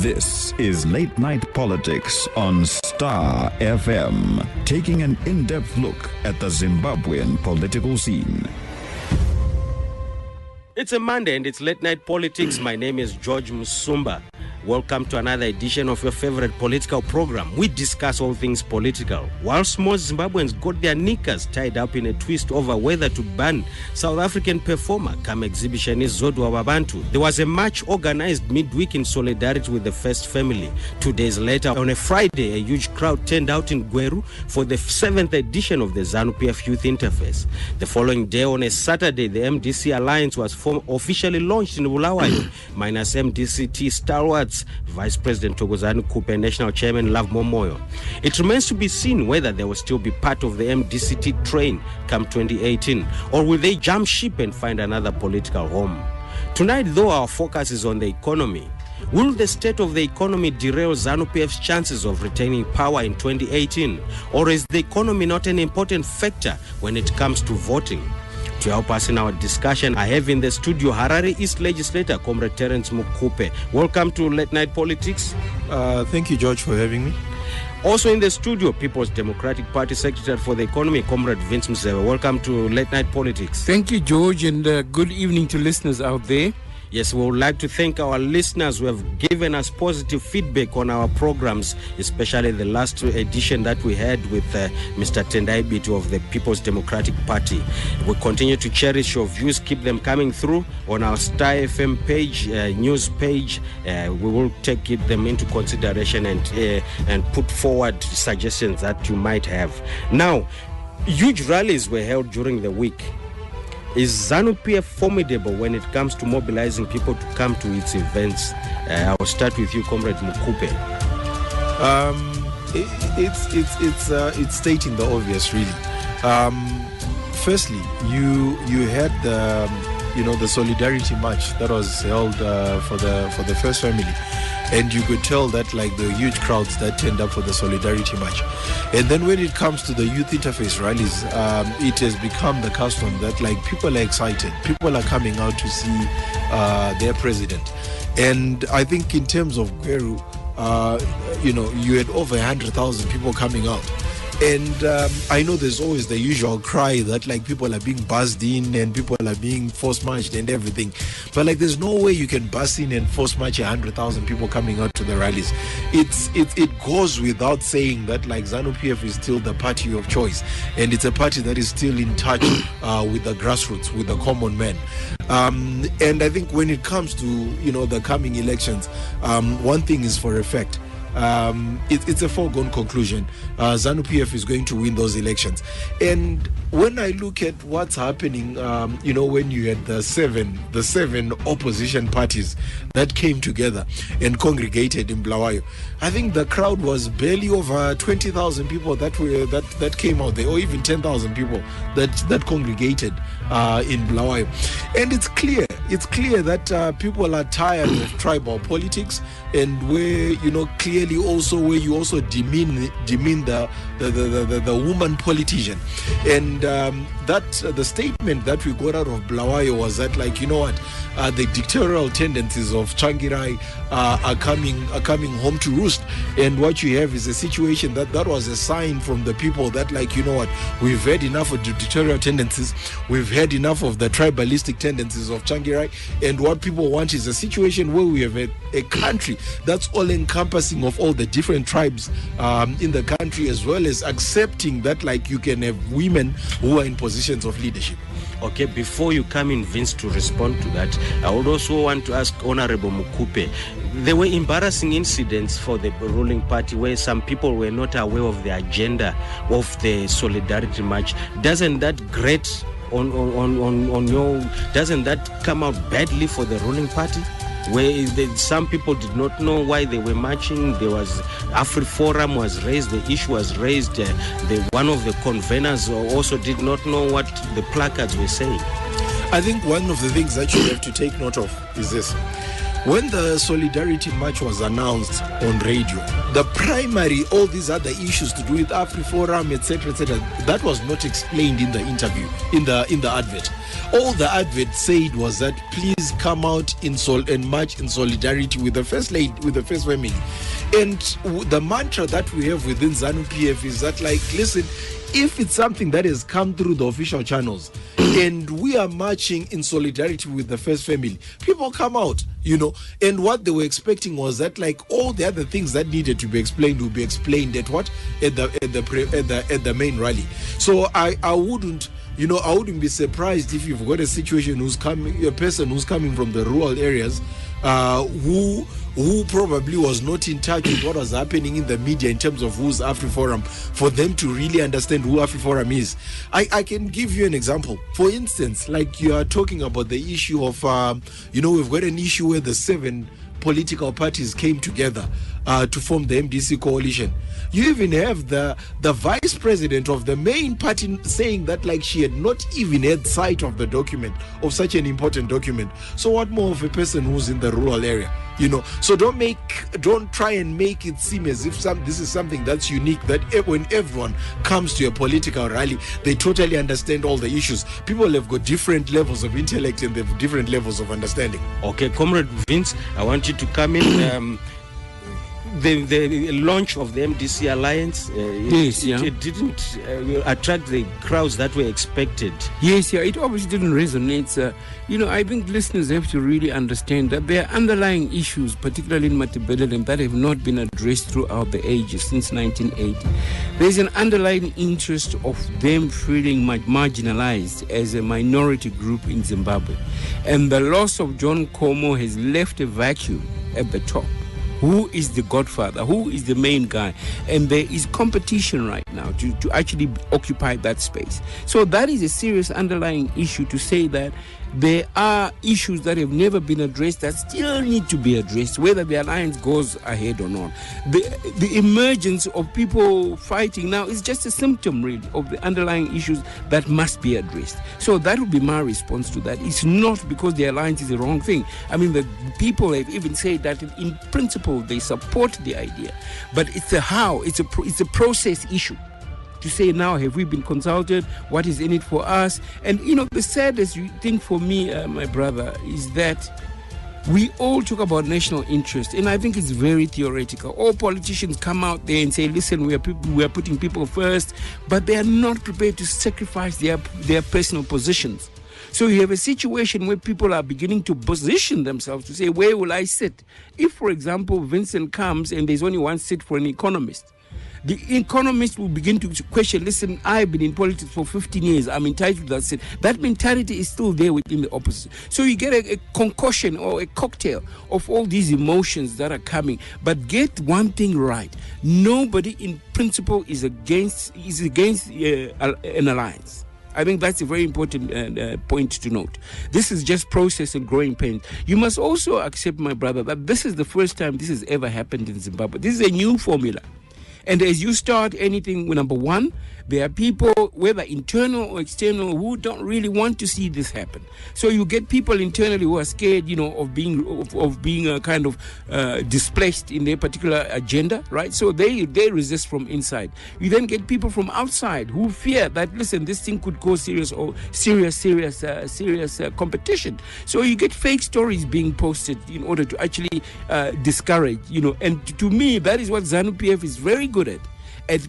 This is Late Night Politics on Star FM, taking an in-depth look at the Zimbabwean political scene. It's a Monday and it's Late Night Politics. My name is George Musumba. Welcome to another edition of your favorite political program. We discuss all things political. Whilst most Zimbabweans got their knickers tied up in a twist over whether to ban South African performer come exhibitionist Zodwa Wabantu, there was a march organized midweek in solidarity with the First Family. 2 days later, on a Friday, a huge crowd turned out in Gweru for the 7th edition of the ZANU-PF Youth Interface. The following day, on a Saturday, the MDC Alliance was officially launched in Bulawayo, minus MDCT stalwarts Vice President Thokozani Mukupe and National Chairman Love Momoyo. It remains to be seen whether they will still be part of the MDCT train come 2018, or will they jump ship and find another political home. Tonight, though, our focus is on the economy. Will the state of the economy derail ZANU-PF's chances of retaining power in 2018, or is the economy not an important factor when it comes to voting? To help us in our discussion, I have in the studio Harare East Legislator, Comrade Terence Mukupe. Welcome to Late Night Politics. Thank you, George, for having me. Also in the studio, People's Democratic Party Secretary for the Economy, Comrade Vince Musewe. Welcome to Late Night Politics. Thank you, George, and good evening to listeners out there. Yes, we would like to thank our listeners who have given us positive feedback on our programs, especially the last edition that we had with Mr. Tendai Bitu of the People's Democratic Party. We continue to cherish your views, keep them coming through on our Star FM page, news page. We will take them into consideration and put forward suggestions that you might have. Now, huge rallies were held during the week. Is ZANU-PF formidable when it comes to mobilizing people to come to its events? I'll start with you, Comrade Mukupe. It's stating the obvious, really. Firstly, you had the solidarity march that was held for the First Family, and you could tell that like the huge crowds that turned up for the solidarity march. And then when it comes to the youth interface rallies, it has become the custom that like people are excited, people are coming out to see their president. And I think in terms of Gweru, you had over 100,000 people coming out. And I know there's always the usual cry that like people are being buzzed in and people are being force marched and everything. But like there's no way you can buzz in and force march 100,000 people coming out to the rallies. It goes without saying that like ZANU-PF is still the party of choice, and it's a party that is still in touch with the grassroots, with the common man. And I think when it comes to the coming elections, one thing is for a fact. It's a foregone conclusion. ZANU-PF is going to win those elections. And when I look at what's happening, when you had the seven opposition parties that came together and congregated in Bulawayo, I think the crowd was barely over 20,000 people that came out there, or even 10,000 people that congregated in Bulawayo. And it's clear that people are tired of tribal politics, and where clearly also where you also demean the woman politician. And that the statement that we got out of Bulawayo was that the dictatorial tendencies of Changirai are coming home to roost. And what you have is a situation that was a sign from the people that we've had enough of the dictatorial tendencies, we've had enough of the tribalistic tendencies of Changirai, and what people want is a situation where we have a country that's all encompassing of all the different tribes in the country, as well as accepting that you can have women who are in positions of leadership. Okay, before you come in, Vince, to respond to that, I would also want to ask Honorable Mukupe. There were embarrassing incidents for the ruling party where some people were not aware of the agenda of the Solidarity March. Doesn't that grate doesn't that come out badly for the ruling party? Where some people did not know why they were marching. There was AfriForum was raised, the issue was raised. One of the conveners also did not know what the placards were saying. I think one of the things that you have to take note of is this. when the Solidarity March was announced on radio, the primary, all these other issues to do with AfriForum, etc., that was not explained in the interview, in the advert. All the advert said was that please come out and march in solidarity with the first lady, with the first family. And the mantra that we have within ZANU-PF is that, like, listen, if it's something that has come through the official channels and we are marching in solidarity with the first family, people come out, and what they were expecting was that, like, all the other things that needed to be explained will be explained at the main rally. So I wouldn't be surprised if you've got a person who's coming from the rural areas, who probably was not in touch with what was happening in the media in terms of who's AfriForum, for them to really understand who AfriForum is. I can give you an example. For instance, like you are talking about the issue of, we've got an issue where the 7 political parties came together to form the MDC coalition. You even have the vice president of the main party saying that, like, she had not even had sight of the document, of such an important document. So what more of a person who's in the rural area? So don't try and make it seem as if this is something that's unique, that when everyone comes to a political rally, they totally understand all the issues. People have got different levels of intellect and they have different levels of understanding. Okay, Comrade Vince, I want you to come in. The launch of the MDC Alliance, it didn't attract the crowds that were expected. Yes, it obviously didn't resonate. I think listeners have to really understand that there are underlying issues, particularly in Matabeleland, that have not been addressed throughout the ages since 1980. There's an underlying interest of them feeling marginalized as a minority group in Zimbabwe. And the loss of John Como has left a vacuum at the top. Who is the godfather? Who is the main guy? And there is competition right now to actually occupy that space. So that is a serious underlying issue, to say that there are issues that have never been addressed that still need to be addressed, whether the alliance goes ahead or not. The emergence of people fighting now is just a symptom, really, of the underlying issues that must be addressed. So that would be my response to that. It's not because the alliance is the wrong thing. I mean, the people have even said that in principle they support the idea, but it's a how, it's a process issue. To say now, have we been consulted? What is in it for us? And the saddest thing for me, my brother, is that we all talk about national interest, and I think it's very theoretical. All politicians come out there and say, listen, we are putting people first, but they are not prepared to sacrifice their personal positions. So you have a situation where people are beginning to position themselves to say, where will I sit? If, for example, Vincent comes and there's only one seat for an economist, the economist will begin to question, listen, I've been in politics for 15 years, I'm entitled to that seat. That mentality is still there within the opposition. So you get a concoction or a cocktail of all these emotions that are coming. But get one thing right. Nobody in principle is against an alliance. I think that's a very important point to note. This is just process and growing pains. You must also accept, my brother, that this is the first time this has ever happened in Zimbabwe. This is a new formula. And as you start anything, number one, there are people, whether internal or external, who don't really want to see this happen. So you get people internally who are scared, of being kind of displaced in their particular agenda, right? So they resist from inside. You then get people from outside who fear that, listen, this thing could cause serious competition. So you get fake stories being posted in order to actually discourage, And to me, that is what ZANU-PF is very good at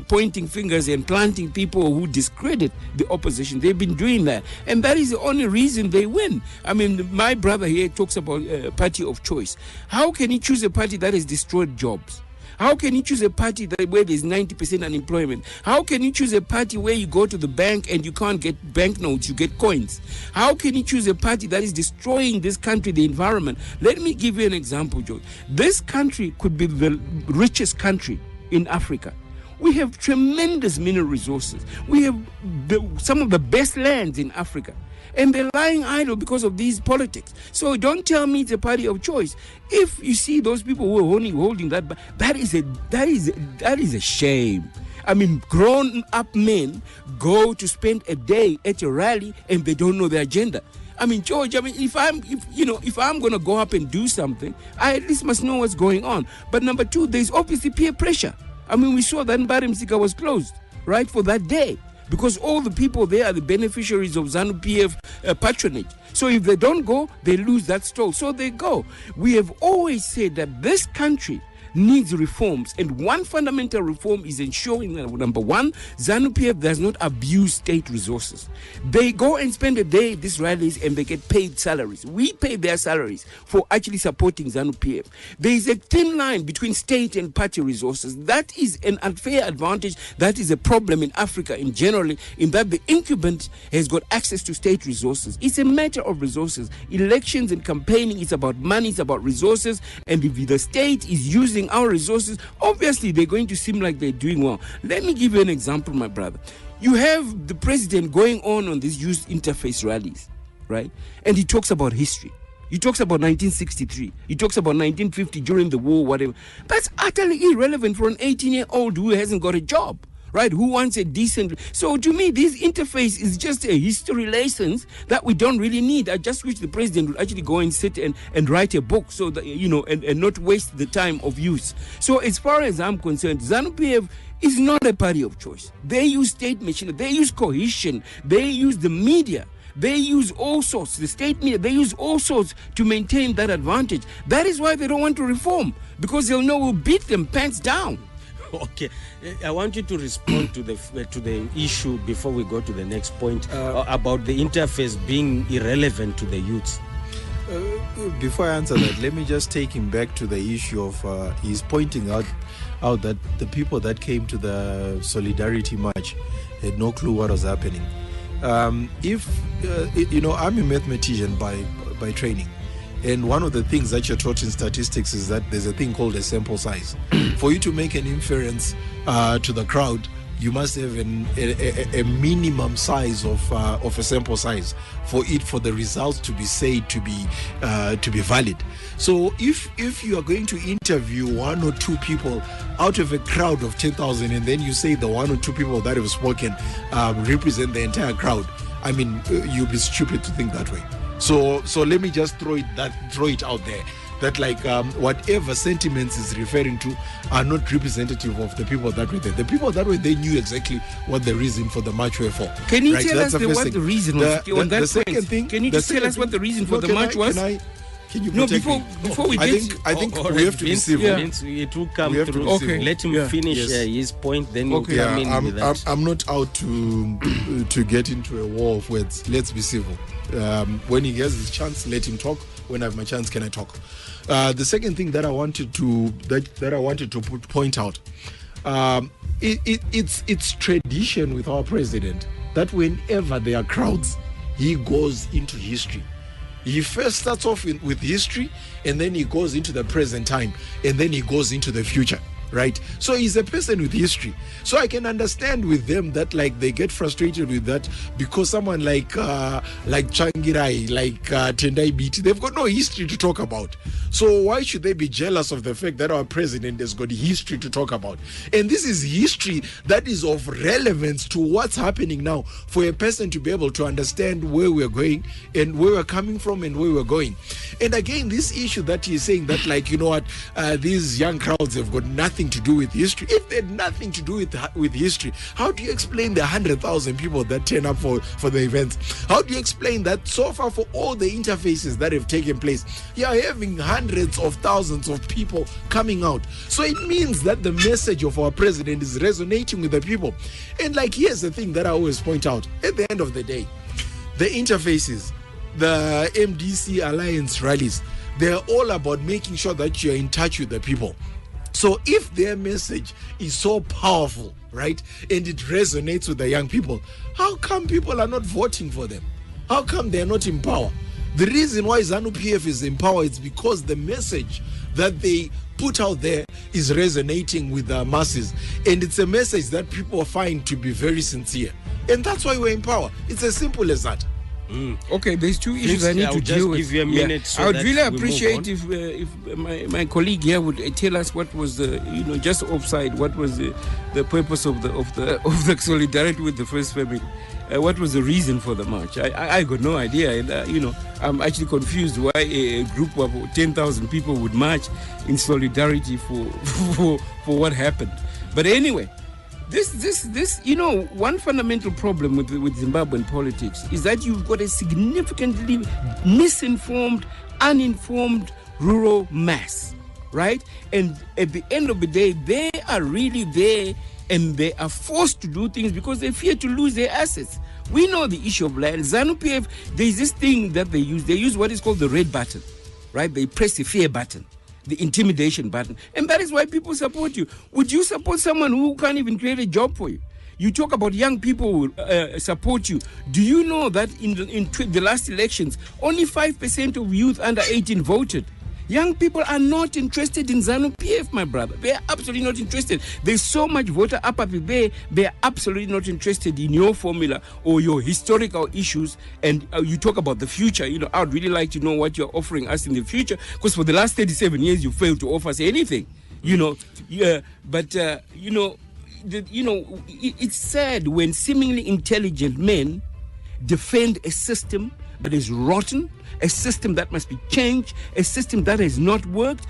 pointing fingers and planting people who discredit the opposition. They've been doing that, and that is the only reason they win. I mean, my brother here talks about a party of choice. How can he choose a party that has destroyed jobs? How can you choose a party where there's 90% unemployment? How can you choose a party where you go to the bank and you can't get banknotes, you get coins? How can you choose a party that is destroying this country, the environment? Let me give you an example, George. This country could be the richest country in Africa. We have tremendous mineral resources. We have some of the best lands in Africa. And they're lying idle because of these politics. So don't tell me it's a party of choice. If you see those people who are only holding that is a shame. I mean, grown-up men go to spend a day at a rally and they don't know the agenda. I mean, George, if I'm going to go up and do something, I at least must know what's going on. But number two, there's obviously peer pressure. I mean, we saw that Mbari Msika was closed, right, for that day, because all the people there are the beneficiaries of ZANU-PF patronage. So if they don't go, they lose that stall. So they go. We have always said that this country needs reforms, and one fundamental reform is ensuring that, number one, ZANU-PF does not abuse state resources. They go and spend a day at these rallies and they get paid salaries. We pay their salaries for actually supporting ZANU-PF. There is a thin line between state and party resources. That is an unfair advantage. That is a problem in Africa in general, in that the incumbent has got access to state resources. It's a matter of resources. Elections and campaigning is about money, it's about resources, and if the state is using our resources, obviously they're going to seem like they're doing well. Let me give you an example, my brother. You have the president going on these youth interface rallies, right? And he talks about history. He talks about 1963. He talks about 1950 during the war, whatever. That's utterly irrelevant for an 18-year-old who hasn't got a job, right? Who wants a decent... So to me, this interface is just a history lessons that we don't really need. I just wish the president would actually go and sit and write a book so that, and not waste the time of youth. So as far as I'm concerned, ZANU-PF is not a party of choice. They use state machinery. They use cohesion. They use the media. They use all sorts, the state media, they use all sorts to maintain that advantage. That is why they don't want to reform, because they'll know we'll beat them pants down. Okay, I want you to respond to the issue before we go to the next point about the interface being irrelevant to the youths. Before I answer that, let me just take him back to the issue of he's pointing out that the people that came to the Solidarity March had no clue what was happening. I'm a mathematician by training. And one of the things that you're taught in statistics is that there's a thing called a sample size. For you to make an inference to the crowd, you must have a minimum size of a sample size for the results to be said to be valid. So if you are going to interview one or two people out of a crowd of 10,000, and then you say the one or two people that have spoken represent the entire crowd, I mean, you'll be stupid to think that way. So let me just throw it out there that whatever sentiments is referring to are not representative of the people that were there. The people that were there knew exactly what the reason for the march were for. Can you tell us what the reason was on that point? Can you just tell us what the reason for the march was? Can you before we get... I think we have to be civil. It will come through. Okay. Let him finish his point, then you'll come in with that. I'm not out to get into a war of words. Let's be civil. When he gets his chance, let him talk. When I have my chance, can I talk? The second thing that I wanted to point out, it's tradition with our president that whenever there are crowds, he goes into history. He first starts off with history, and then he goes into the present time, and then he goes into the future. Right, so he's a person with history. So I can understand with them that they get frustrated with that, because someone like Changirai, Tendai Biti, they've got no history to talk about. So why should they be jealous of the fact that our president has got history to talk about? And this is history that is of relevance to what's happening now, for a person to be able to understand where we're going and where we're coming from and where we're going. And again, this issue that he's saying that these young crowds have got nothing to do with history. If they had nothing to do with history, how do you explain the 100,000 people that turn up for the events? How do you explain that so far for all the interfaces that have taken place, you are having hundreds of thousands of people coming out? So it means that the message of our president is resonating with the people. And here's the thing that I always point out. At the end of the day, the interfaces, the MDC Alliance rallies, they're all about making sure that you're in touch with the people. So if their message is so powerful, right, and it resonates with the young people, how come people are not voting for them? How come they're not in power? The reason why ZANU-PF is in power is because the message that they put out there is resonating with the masses. And it's a message that people find to be very sincere. And that's why we're in power. It's as simple as that. Okay, there's two issues I need to deal with. Give you a minute. So I would really appreciate if my colleague here would tell us what was the just offside. What was the purpose of the solidarity with the first family? what was the reason for the march. I got no idea. And, I'm actually confused why a group of 10,000 people would march in solidarity for what happened. But anyway, this one fundamental problem with Zimbabwean politics is that you've got a significantly misinformed, uninformed rural mass, right? And at the end of the day, they are really there and they are forced to do things because they fear to lose their assets. We know the issue of land. ZANU-PF, there is this thing that they use. They use what is called the red button, right? They press the fear button, the intimidation button. And that is why people support you. Would you support someone who can't even create a job for you? You talk about young people who support you. Do you know that in the last elections, only 5% of youth under 18 voted? Young people are not interested in ZANU-PF, my brother. They are absolutely not interested. There's so much voter apathy there. They are absolutely not interested in your formula or your historical issues. And you talk about the future. I would really like to know what you're offering us in the future, because for the last 37 years, you failed to offer us anything. It's sad when seemingly intelligent men defend a system that is rotten, a system that must be changed, a system that has not worked.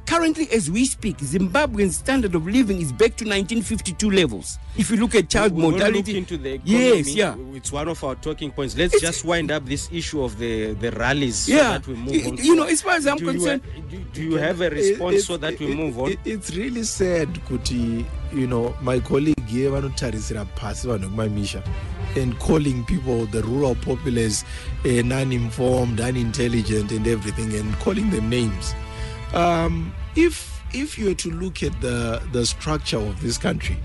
Currently, as we speak, Zimbabwe's standard of living is back to 1952 levels. If you look at child mortality, look into the economy. Yes, yeah, it's one of our talking points. Let's just wind up this issue of the rallies so that we move on. As far as I'm concerned, do you have a response so that we move on? It's really sad, Kuti. My colleague here, and calling people, the rural populace, non-informed, unintelligent, and everything, and calling them names. If you were to look at the structure of this country,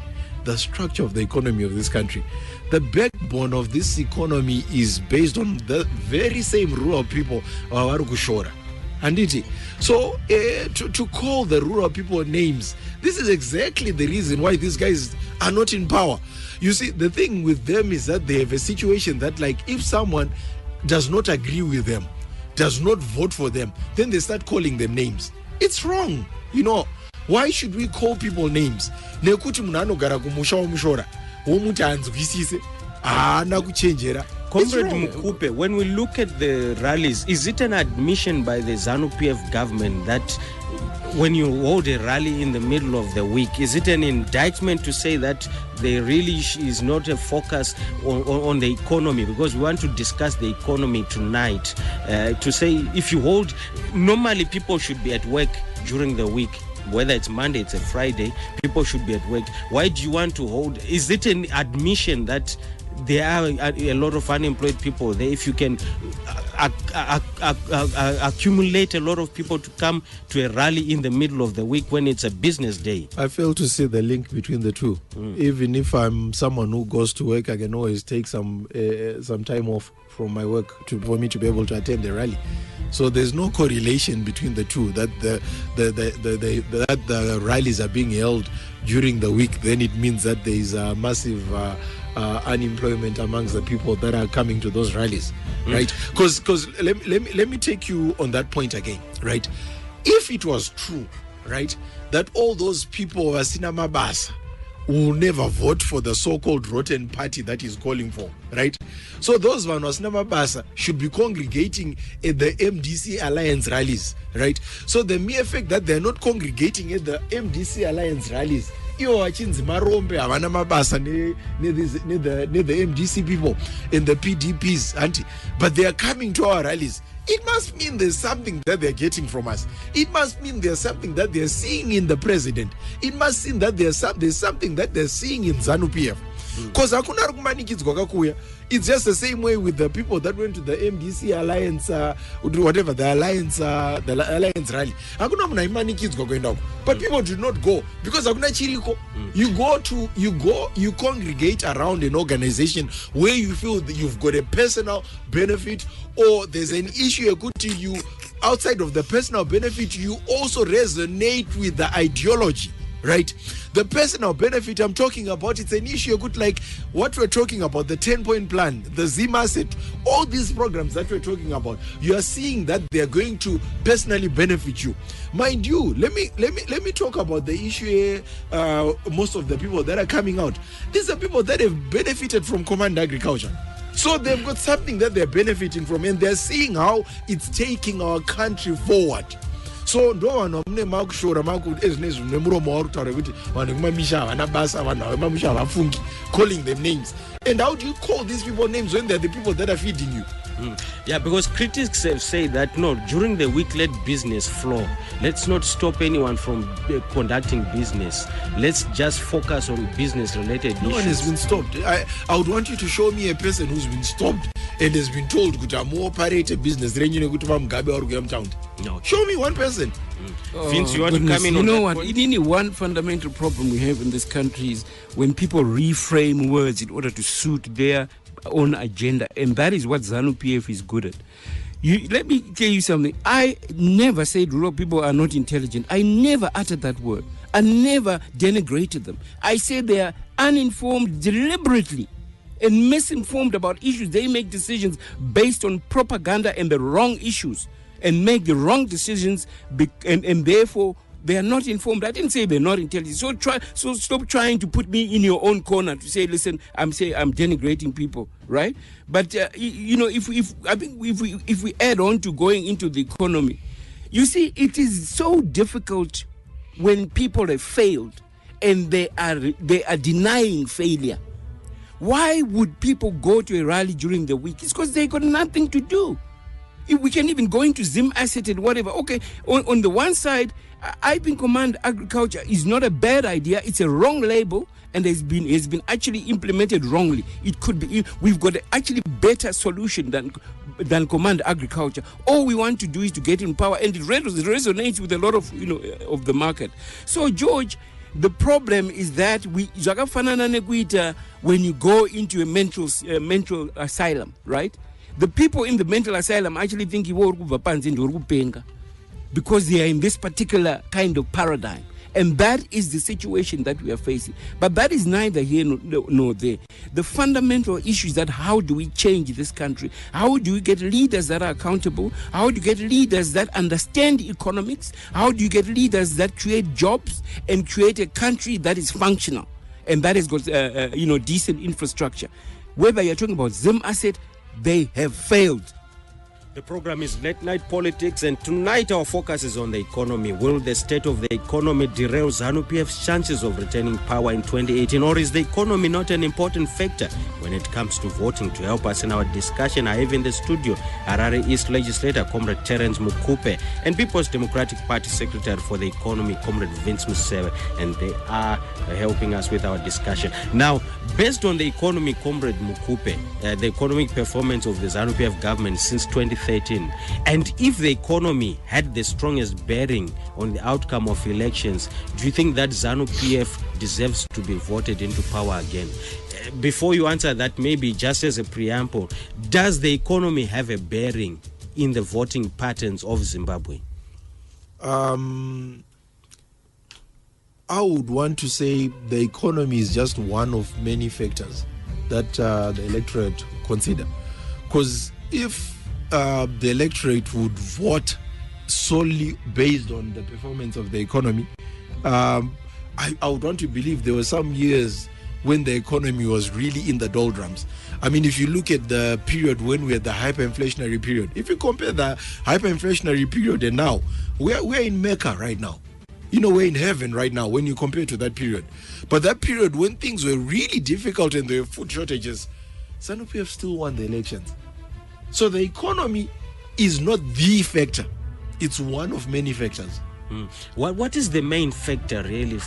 the structure of the economy of this country, the backbone of this economy is based on the very same rural people Warukushora. So to call the rural people names, this is exactly the reason why these guys are not in power. You see, the thing with them is that they have a situation that, like, if someone does not agree with them, does not vote for them, then they start calling them names. It's wrong. Why should we call people names? Nekuti munanogara kumusha womushora womuti anzwisise haana kuchenjera. Comrade Mukupe, when we look at the rallies, is it an admission by the ZANU-PF government that when you hold a rally in the middle of the week, is it an indictment to say that there really is not a focus on the economy? Because we want to discuss the economy tonight. To say if you hold, normally people should be at work during the week. Whether it's Monday, it's a Friday, people should be at work. Why do you want to hold? Is it an admission that there are a lot of unemployed people there? If you can accumulate a lot of people to come to a rally in the middle of the week when it's a business day. I fail to see the link between the two. Even if I'm someone who goes to work, I can always take some time off from my work for me to be able to attend the rally. So there's no correlation between the two, that the rallies are being held during the week, then it means that there is a massive unemployment amongst the people that are coming to those rallies, right? Because let me take you on that point again, right? If it was true, right, that all those people were Sinamabasa will never vote for the so-called rotten party that is calling for, right? So those Sinamabasa should be congregating at the MDC Alliance rallies, right? So the mere fact that they're not congregating at the MDC Alliance rallies, the MDC people and the PDPs, but they are coming to our rallies. It must mean there's something that they're getting from us. It must mean there's something that they're seeing in the president. It must mean that there's something that they're seeing in ZANU-PF. Because it's just the same way with the people that went to the MDC Alliance, the Alliance rally. But people did not go because you congregate around an organization where you feel that you've got a personal benefit, or there's an issue to you outside of the personal benefit. You also resonate with the ideology. right? The personal benefit I'm talking about, it's an issue good, like what we're talking about, the 10-point plan, the ZIM asset, all these programs that we're talking about, you are seeing that they're going to personally benefit you. Mind you, let me talk about the issue here. Most of the people that are coming out, these are people that have benefited from command agriculture. So they've got something that they're benefiting from, and they're seeing how it's taking our country forward. So no one calling them names. And how do you call these people names when they're the people that are feeding you? Yeah, because critics have said that no, during the week-led business flow, let's not stop anyone from conducting business. Let's just focus on business-related issues. No one has been stopped. I would want you to show me a person who's been stopped and has been told to operate a business. No. Show me one person. Vince, you want to come in? You know what? In one fundamental problem we have in this country is when people reframe words in order to suit their own agenda, and that is what ZANU-PF is good at. Let me tell you something. I never said rural people are not intelligent. I never uttered that word. I never denigrated them. I said they are uninformed deliberately and misinformed about issues. They make decisions based on propaganda and the wrong issues and make the wrong decisions, and therefore they are not informed. I didn't say they're not intelligent. So stop trying to put me in your own corner to say, listen, I'm denigrating people, right? But if we add on to going into the economy, you see, it is so difficult when people have failed and they are denying failure. Why would people go to a rally during the week? It's because they got nothing to do. If we can even go into ZIM asset and whatever. Okay, on the one side, I think command agriculture is not a bad idea. It's a wrong label and has been actually implemented wrongly. It could be, we've got actually better solution than command agriculture. All we want to do is to get in power, and it resonates with a lot of of the market. So George, the problem is that when you go into a mental asylum, right? The people in the mental asylum actually think because they are in this particular kind of paradigm. And that is the situation that we are facing. But that is neither here nor there. The fundamental issue is that how do we change this country? How do we get leaders that are accountable? How do you get leaders that understand economics? How do you get leaders that create jobs and create a country that is functional and that has got decent infrastructure? Whether you're talking about ZIM asset, they have failed. The program is Late Night Politics, and tonight our focus is on the economy. Will the state of the economy derail ZANU-PF's chances of returning power in 2018, or is the economy not an important factor when it comes to voting? To help us in our discussion, I have in the studio Harare East legislator Comrade Terence Mukupe and People's Democratic Party Secretary for the Economy Comrade Vince Musewe, and they are helping us with our discussion. Now, based on the economy, Comrade Mukupe, the economic performance of the ZANU-PF government since 2013, and if the economy had the strongest bearing on the outcome of elections, do you think that ZANU-PF deserves to be voted into power again? Before you answer that, maybe just as a preamble, does the economy have a bearing in the voting patterns of Zimbabwe? I would want to say the economy is just one of many factors that the electorate consider. Because if the electorate would vote solely based on the performance of the economy, I would want to believe there were some years when the economy was really in the doldrums. I mean, if you look at the period when we had the hyperinflationary period, if you compare the hyperinflationary period and now, we're in Mecca right now. We're in heaven right now when you compare to that period. But that period when things were really difficult and there were food shortages, ZANU-PF still won the elections. So the economy is not the factor. It's one of many factors. What is the main factor really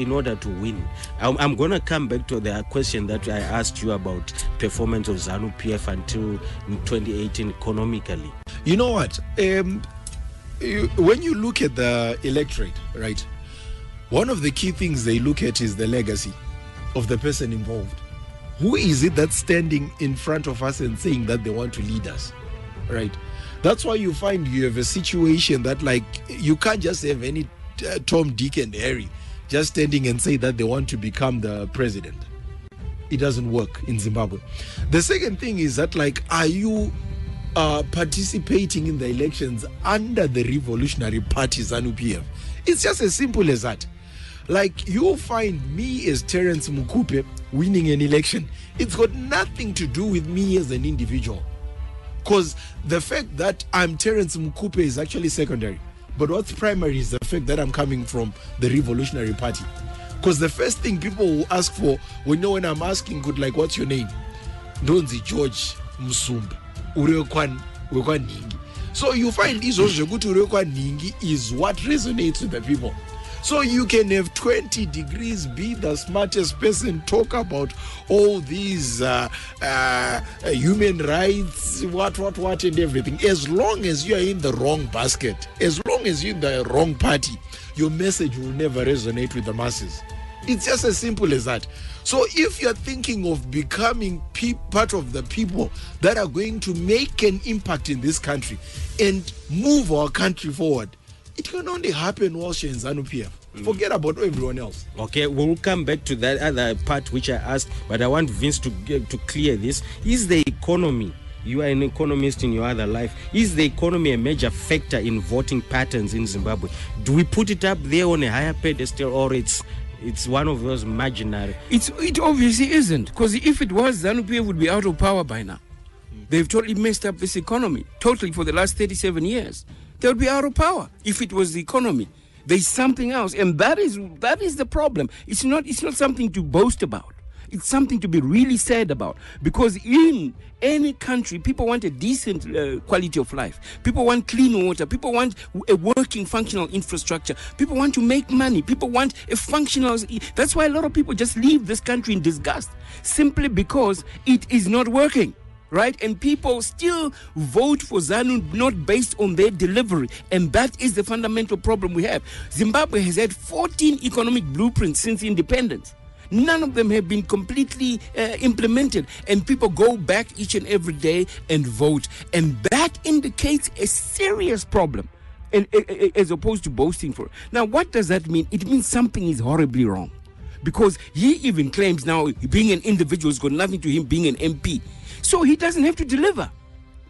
in order to win? I'm going to come back to the question that I asked you about performance of ZANU-PF until 2018 economically. You know what? When you look at the electorate, right, one of the key things they look at is the legacy of the person involved. Who is it that's standing in front of us and saying that they want to lead us, right? That's why you find you have a situation that, like, you can't just have any Tom, Dick, and Harry just standing and say that they want to become the president. It doesn't work in Zimbabwe. The second thing is that, like, are you participating in the elections under the Revolutionary Party, ZANU-PF? It's just as simple as that. Like, you'll find me as Terence Mukupe winning an election. It's got nothing to do with me as an individual. Because the fact that I'm Terence Mukupe is actually secondary. But what's primary is the fact that I'm coming from the Revolutionary Party. Because the first thing people will ask for, when I'm asking, good, like, what's your name? Ndonzi George Musumba. Urekwa Ningi. So you find this also good Urekwa Ningi is what resonates with the people. So you can have 20 degrees, be the smartest person, talk about all these human rights, what, and everything. As long as you are in the wrong basket, as long as you're in the wrong party, your message will never resonate with the masses. It's just as simple as that. So if you're thinking of becoming part of the people that are going to make an impact in this country and move our country forward, it can only happen whilst you're in ZANU-PF. Forget about everyone else. Okay, we'll come back to that other part which I asked, but I want Vince to clear this. Is the economy, you are an economist in your other life, is the economy a major factor in voting patterns in Zimbabwe? Do we put it up there on a higher pedestal, or it's one of those marginal? It obviously isn't, because if it was, ZANU-PF would be out of power by now. They've totally messed up this economy, totally, for the last 37 years. They would be out of power if it was the economy. There's something else, and that is the problem. It's not something to boast about. It's something to be really sad about, because in any country, people want a decent quality of life. People want clean water. People want a working, functional infrastructure. People want to make money. People want a functional... That's why a lot of people just leave this country in disgust, simply because it is not working. Right? And people still vote for ZANU not based on their delivery. And that is the fundamental problem we have. Zimbabwe has had 14 economic blueprints since independence. None of them have been completely implemented. And people go back each and every day and vote. And that indicates a serious problem, and as opposed to boasting for it. Now, what does that mean? It means something is horribly wrong. Because he even claims now being an individual has got nothing to him being an MP. So he doesn't have to deliver.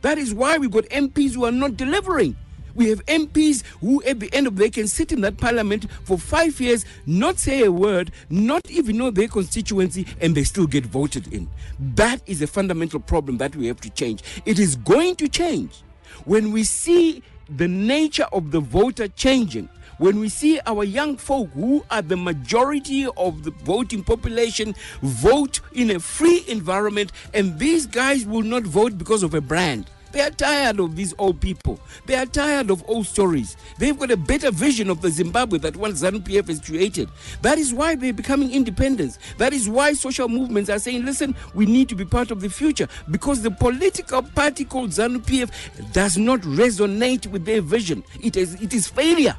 That is why we've got MPs who are not delivering. We have MPs who at the end of the day can sit in that parliament for 5 years, not say a word, not even know their constituency, and they still get voted in. That is a fundamental problem that we have to change. It is going to change when we see the nature of the voter changing. When we see our young folk, who are the majority of the voting population, vote in a free environment, and these guys will not vote because of a brand. They are tired of these old people. They are tired of old stories. They've got a better vision of the Zimbabwe that one ZANU-PF has created. That is why they're becoming independent. That is why social movements are saying, listen, we need to be part of the future, because the political party called ZANU-PF does not resonate with their vision. It is failure.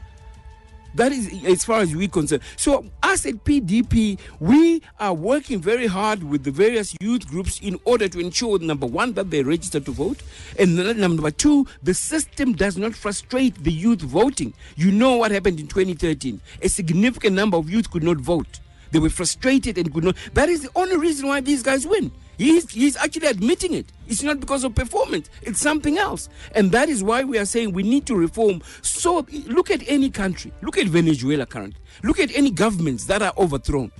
That is as far as we're concerned. So us at PDP, we are working very hard with the various youth groups in order to ensure, number one, that they register to vote, and number two, the system does not frustrate the youth voting. You know what happened in 2013. A significant number of youth could not vote. They were frustrated and could not. That is the only reason why these guys win. He's actually admitting it. It's not because of performance. It's something else. And that is why we are saying we need to reform. So look at any country. Look at Venezuela currently. Look at any governments that are overthrown.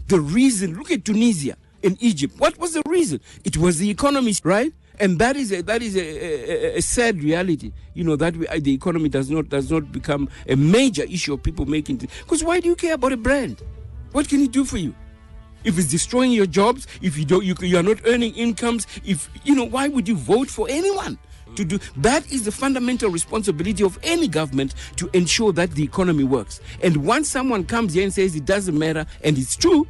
The reason, look at Tunisia and Egypt. What was the reason? It was the economy, right? And that is a sad reality, that the economy does not become a major issue of people making. Because why do you care about a brand? What can it do for you? If it's destroying your jobs, if you are not earning incomes, why would you vote for anyone to do? That is the fundamental responsibility of any government, to ensure that the economy works. And once someone comes here and says it doesn't matter, and it's true,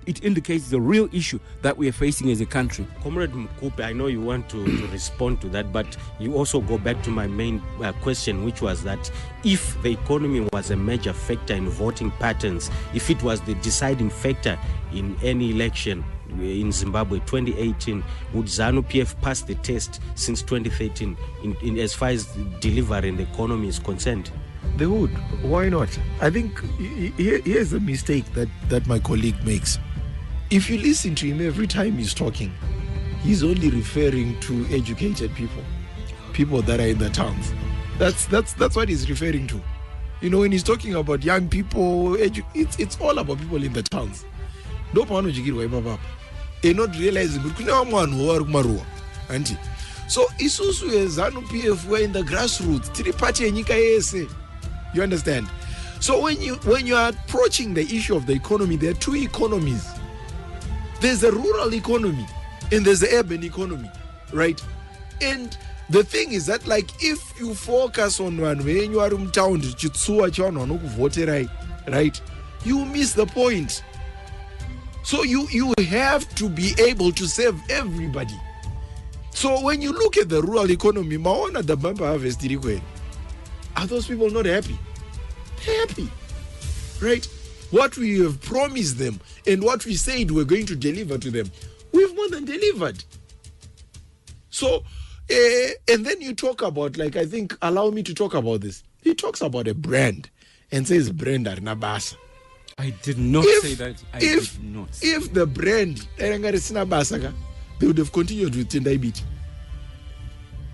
it indicates the real issue that we are facing as a country. Comrade Mukupe, I know you want to respond to that, but you also go back to my main question, which was that if the economy was a major factor in voting patterns, if it was the deciding factor in any election in Zimbabwe 2018, would ZANU-PF pass the test since 2013 in as far as delivering the economy is concerned? They would. Why not? I think here's a mistake that my colleague makes. If you listen to him every time he's talking, he's only referring to educated people that are in the towns. That's what he's referring to. You know, when he's talking about young people, it's all about people in the towns. No one and not realizing so isusu ZANU-PF were in the grassroots tiri party enyika yese. You understand? So when you are approaching the issue of the economy, there are two economies. There's a rural economy and there's the urban economy, right? And the thing is that, like, if you focus on one when you are in town, right, you miss the point. So you have to be able to serve everybody. So when you look at the rural economy, maona the bumper harvest, are those people not happy? They're happy, right? What we have promised them and what we said we're going to deliver to them, we've more than delivered. So, and then you talk about, like, I think, allow me to talk about this. He talks about a brand and says brand Arnabasa. I did not say that. Did not. If the brand they would have continued with Tendai Beat.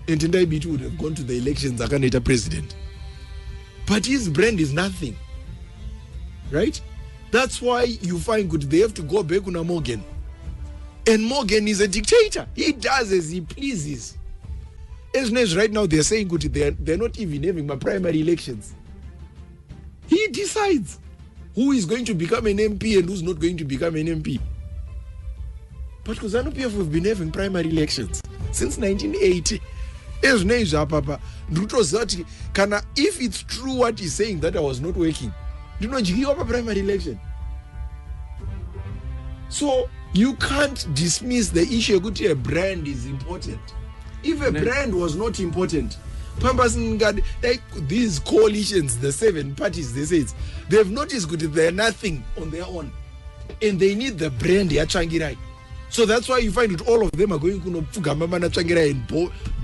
And Tendai Beat would have gone to the elections as a president. But his brand is nothing. Right? That's why you find good they have to go back on Morgan. And Morgan is a dictator. He does as he pleases. As nice right now, they're saying good they're not even having my primary elections. He decides who is going to become an MP and who's not going to become an MP. But because ZANU-PF have been having primary elections since 1980. As nice papa, if it's true what he's saying that I was not working, do not give up a primary election. So you can't dismiss the issue that a brand is important. If a brand was not important, like these coalitions, the 7 parties, they've noticed that they're nothing on their own. And they need the brand, Changirai. So that's why you find that all of them are going to Changirai and